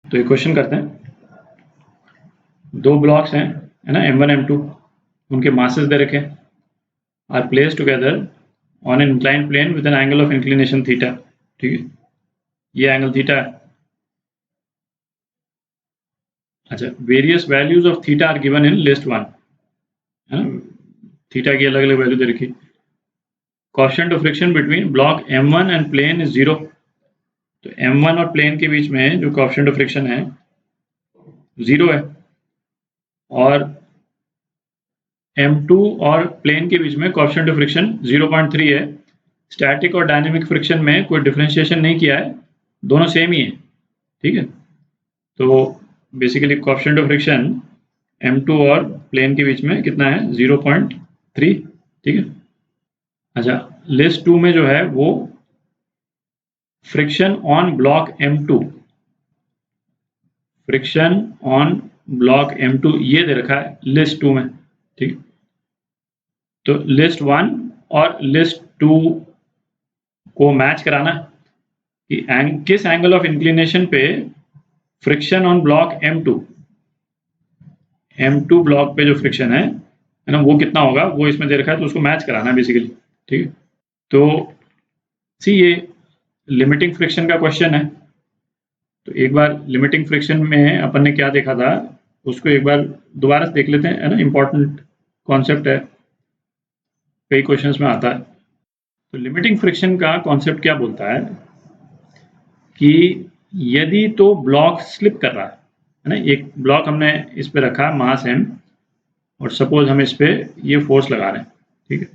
तो एक क्वेश्चन करते हैं। दो ब्लॉक्स हैं, है ना, M1 M2, उनके मासेस दे रखे are placed together on an inclined plane with an angle of inclination theta. ठीक है, ये एंगल थीटा है। अच्छा, various values of theta are given in list 1, है ना, थीटा की अलग अलग वैल्यू दे रखी। Coefficient of friction between block M1 and plane is 0। तो M1 और प्लेन के बीच में जो कोएफिशिएंट ऑफ फ्रिक्शन है 0 है, और M2 और प्लेन के बीच में कोएफिशिएंट ऑफ फ्रिक्शन 0.3 है। स्टैटिक और डायनेमिक फ्रिक्शन में कोई डिफरेंशिएशन नहीं किया है, दोनों सेम ही है। ठीक है, तो basically coefficient of friction M2 और प्लेन के बीच में कितना है, 0.3। ठीक है। अच्छा, लिस्ट 2 में जो है वो friction on block M2, friction on block M2 ये दे रखा है लिस्ट 2 में। ठीक, तो लिस्ट 1 और लिस्ट 2 को मैच कराना कि किस एंगल ऑफ इंक्लिनेशन पे friction on block M2 block पे जो फ्रिक्शन है ना, वो कितना होगा, वो इसमें दे रखा है, तो उसको मैच कराना है बेसिकली। ठीक है, तो सी ये लिमिटिंग फ्रिक्शन का क्वेश्चन है। तो एक बार लिमिटिंग फ्रिक्शन में अपन ने क्या देखा था उसको एक बार दोबारा से देख लेते हैं, है ना, इंपॉर्टेंट कॉन्सेप्ट है, कई क्वेश्चंस में आता है। तो लिमिटिंग फ्रिक्शन का कॉन्सेप्ट क्या बोलता है कि यदि तो ब्लॉक स्लिप कर रहा है ना, एक ब्लॉक हमने इस पे रखा मास m, और सपोज हम इस पे ये फोर्स लगा रहे हैं। ठीक है,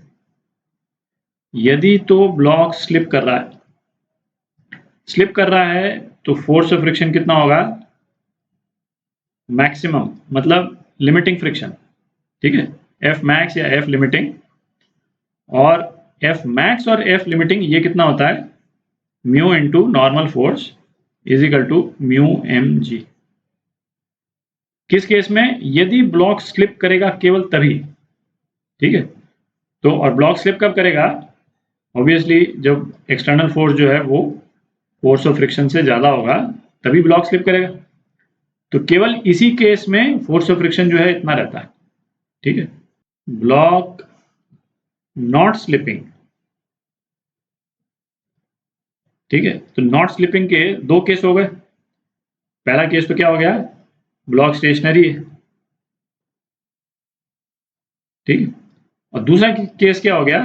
यदि तो ब्लॉक स्लिप कर रहा है तो फोर्स ऑफ फ्रिक्शन कितना होगा, मैक्सिमम, मतलब लिमिटिंग फ्रिक्शन। ठीक है, F मैक्स या F लिमिटिंग, और F मैक्स और F लिमिटिंग ये कितना होता है, mu into normal force is equal to mu mg। किस केस में, यदि ब्लॉक स्लिप करेगा केवल तभी। ठीक है, तो और ब्लॉक स्लिप कब करेगा, ऑब्वियसली जब एक्सटर्नल फोर्स जो है वो फोर्स ऑफ फ्रिक्शन से ज्यादा होगा तभी ब्लॉक स्लिप करेगा। तो केवल इसी केस में फोर्स ऑफ फ्रिक्शन जो है इतना रहता है। ठीक है, ब्लॉक नॉट स्लिपिंग। ठीक है, तो नॉट स्लिपिंग के दो केस हो गए। पहला केस तो क्या हो गया, ब्लॉक स्टेशनरी है। ठीक है, और दूसरा केस क्या हो गया,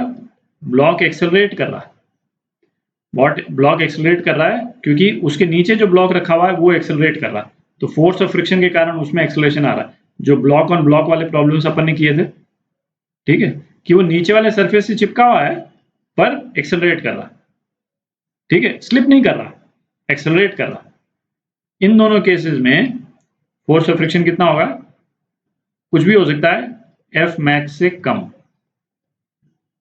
ब्लॉक एक्सेलरेट कर रहा है। ब्लॉक एक्सेलरेट कर रहा है क्योंकि उसके नीचे जो ब्लॉक रखा हुआ है वो एक्सेलरेट कर रहा है, तो फोर्स ऑफ फ्रिक्शन के कारण उसमें एक्सेलरेशन आ रहा है। जो ब्लॉक ऑन ब्लॉक वाले प्रॉब्लम्स अपन ने किए थे, ठीक है, कि वो नीचे वाले सरफेस से चिपका हुआ है पर एक्सेलरेट कर रहा है। ठीक है, स्लिप नहीं कर रहा, एक्सेलरेट कर रहा। इन दोनों केसेस में फोर्स ऑफ फ्रिक्शन कितना होगा, कुछ भी हो सकता है, F मैक्स से कम।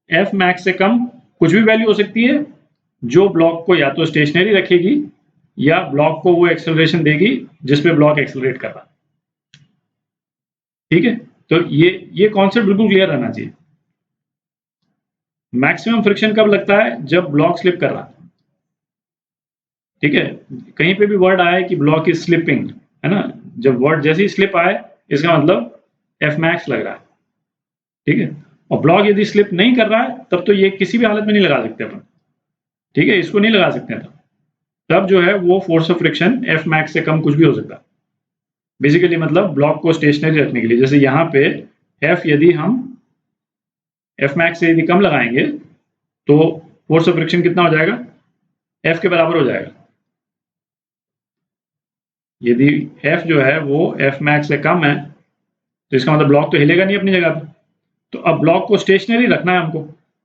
F मैक्स से कम कुछ भी वैल्यू हो सकती है जो ब्लॉक को या तो स्टेशनरी रखेगी या ब्लॉक को वो एक्सेलरेशन देगी जिसपे ब्लॉक एक्सेलरेट कर रहा। ठीक है, तो ये कॉन्सेप्ट बिल्कुल क्लियर रहना चाहिए। मैक्सिमम फ्रिक्शन कब लगता है, जब ब्लॉक स्लिप कर रहा। ठीक है, कहीं पे भी वर्ड आए कि ब्लॉक इज स्लिपिंग, है ना, जब वर्ड जैसे ही स्लिप आए इसका मतलब F मैक्स लग रहा है। ठीक है, और ब्लॉक यदि स्लिप नहीं कर रहा है तब तो ये किसी भी हालत में नहीं लगा सकते अपन। ठीक है, इसको नहीं लगा सकते हैं तब जो है वो force of friction F max से कम कुछ भी हो सकता है। बेसिकली मतलब ब्लॉक को स्टेशनरी रखने के लिए, जैसे यहाँ पे F यदि हम F मैक्स से यदि कम लगाएंगे तो फोर्स ऑफ फ्रिक्शन कितना हो जाएगा, F के बराबर हो जाएगा। यदि F जो है वो F मैक्स से कम है तो इसका मतलब ब्लॉक तो हिलेगा नहीं अपनी जगह पे। तो अब ब्लॉक को स्टेशनरी रखना है हमको,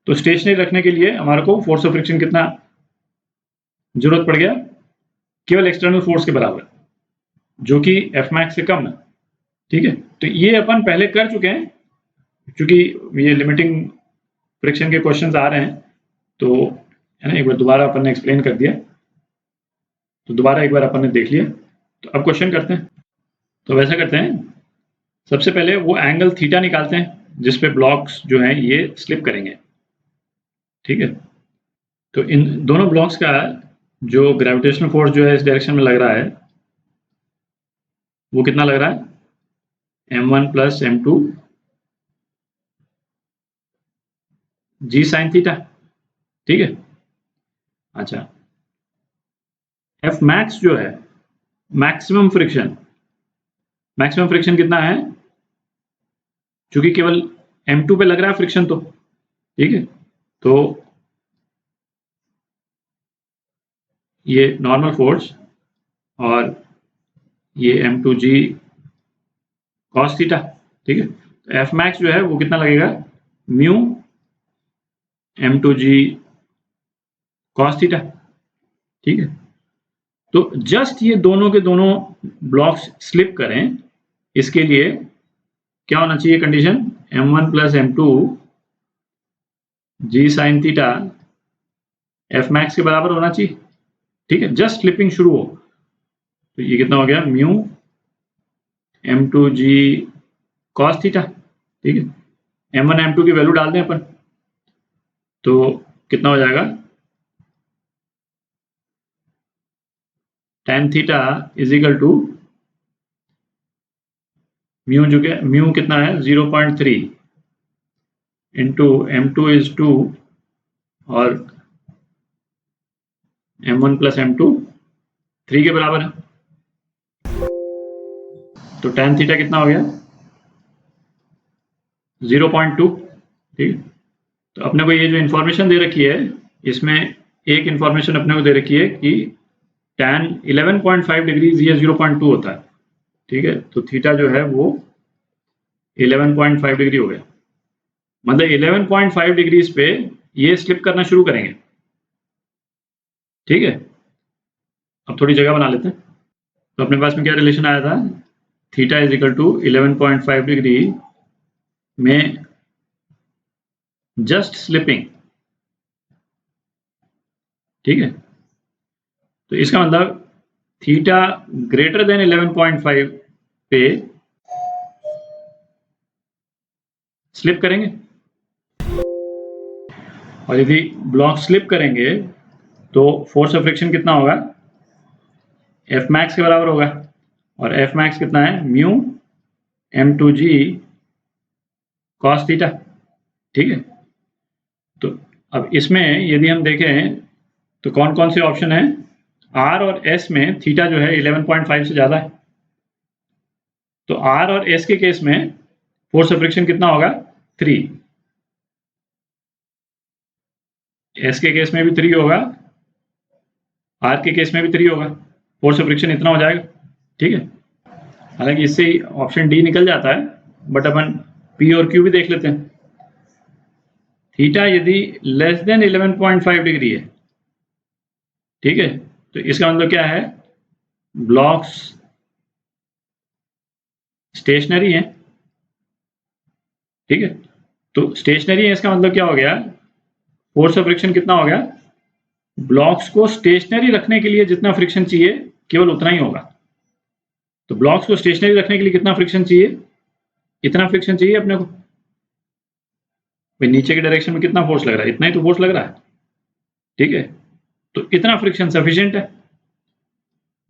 तो स्टेशनरी रखने के लिए हमारे को फोर्स ऑफ फ्रिक्शन कितना जरूरत पड़ गया, केवल एक्सटर्नल फोर्स के बराबर, जो कि F मैक्स से कम है। ठीक है, तो ये अपन पहले कर चुके हैं, क्योंकि ये लिमिटिंग फ्रिक्शन के क्वेश्चंस आ रहे हैं, तो है ना, एक बार दोबारा अपन ने एक्सप्लेन कर दिया, तो दोबारा एक बार अपन ने देख लिया। तो अब क्वेश्चन करते हैं। तो वैसा करते हैं, सबसे पहले वो एंगल थीटा निकालते हैं जिसपे ब्लॉक्स जो हैं ये स्लिप करेंगे। ठीक है, तो इन दोनों ब्लॉक्स का जो ग्रेविटेशनल फोर्स जो है इस डायरेक्शन में लग रहा है वो कितना लग रहा है, m1 प्लस m2 जी साइन थीटा। ठीक है, अच्छा एफ मैक्स जो है मैक्सिमम फ्रिक्शन कितना है, चूंकि केवल m2 पे लग रहा है फ्रिक्शन, तो ठीक है, तो ये नॉर्मल फोर्स और ये m2g cos थीटा। ठीक है, तो एफ मैक्स जो है वो कितना लगेगा, म्यू m2g cos थीटा। ठीक है, तो जस्ट ये दोनों के दोनों ब्लॉक्स स्लिप करें, इसके लिए क्या होना चाहिए कंडीशन, m1 प्लस m2 जी साइन थीटा एफ मैक्स के बराबर होना चाहिए। ठीक है, जस्ट स्लिपिंग शुरू हो, तो ये कितना हो गया, म्यू m2g cos थीटा। ठीक है, m1 m2 की वैल्यू डाल दें अपन, तो कितना हो जाएगा, tan theta is equal to mu, जो क्या म्यू कितना है 0.3 इंटू m2 इज 2 और m1 प्लस m2 3 के बराबर है, तो tan थीटा कितना हो गया 0.2। ठीक है, तो अपने को ये जो इन्फॉर्मेशन दे रखी है, इसमें एक इन्फॉर्मेशन अपने को दे रखी है कि tan 11.5 डिग्रीज ये 0.2 होता है। ठीक है, तो थीटा जो है वो 11.5 डिग्री हो गया, मतलब 11.5 डिग्रीज पे ये स्लिप करना शुरू करेंगे। ठीक है, अब थोड़ी जगह बना लेते हैं, तो अपने पास में क्या रिलेशन आया था, theta is equal to 11.5 degree में जस्ट स्लिपिंग। ठीक है, तो इसका मतलब theta greater than 11.5 pay slip करेंगे, और यदि ब्लॉक स्लिप करेंगे तो फोर्स ऑफ फ्रिक्शन कितना होगा, एफ मैक्स के बराबर होगा, और एफ मैक्स कितना है, म्यू m2g cos थीटा। ठीक है, तो अब इसमें यदि हम देखें तो कौन कौन से ऑप्शन है, R और S में थीटा जो है 11.5 से ज़्यादा है, तो R और S के केस में फोर्स ऑफ फ्रिक्शन कितना होगा, 3, S के केस में भी 3 होगा, R के केस में भी 3 होगा, फोर्स ऑफ फ्रिक्शन इतना हो जाएगा। ठीक है, हालांकि इससे ऑप्शन डी निकल जाता है, बट अपन P और Q भी देख लेते हैं। थीटा यदि लेस देन 11.5 डिग्री है, ठीक है, तो इसका मतलब क्या है, ब्लॉक्स स्टेशनरी है। ठीक है, तो स्टेशनरी है, इसका मतलब क्या हो गया, फोर्स ऑफ फ्रिक्शन कितना हो गया, ब्लॉक्स को स्टेशनरी रखने के लिए जितना फ्रिक्शन चाहिए केवल उतना ही होगा। तो ब्लॉक्स को स्टेशनरी रखने के लिए कितना फ्रिक्शन चाहिए, इतना फ्रिक्शन चाहिए अपने को, भाई नीचे के डायरेक्शन में कितना फोर्स लग रहा है, इतना ही तो फोर्स लग रहा है। ठीक है, तो इतना फ्रिक्शन सफिशिएंट है,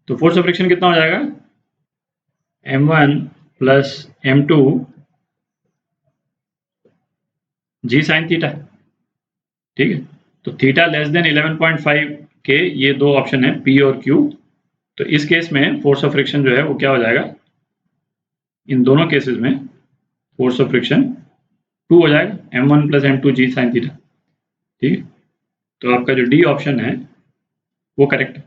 तो फोर्स ऑफ फ्रिक्शन कितना हो जाएगा, m1 प्लस m2 जी साइन थीटा। ठीक है, तो थीटा लेस देन 11.5 के ये दो ऑप्शन है P और Q, तो इस केस में फोर्स ऑफ फ्रिक्शन जो है वो क्या हो जाएगा, इन दोनों केसेस में फोर्स ऑफ फ्रिक्शन 2 हो जाएगा, m1 प्लस m2 जी साइन थीटा। ठीक है, तो आपका जो डी ऑप्शन है वो करेक्ट है।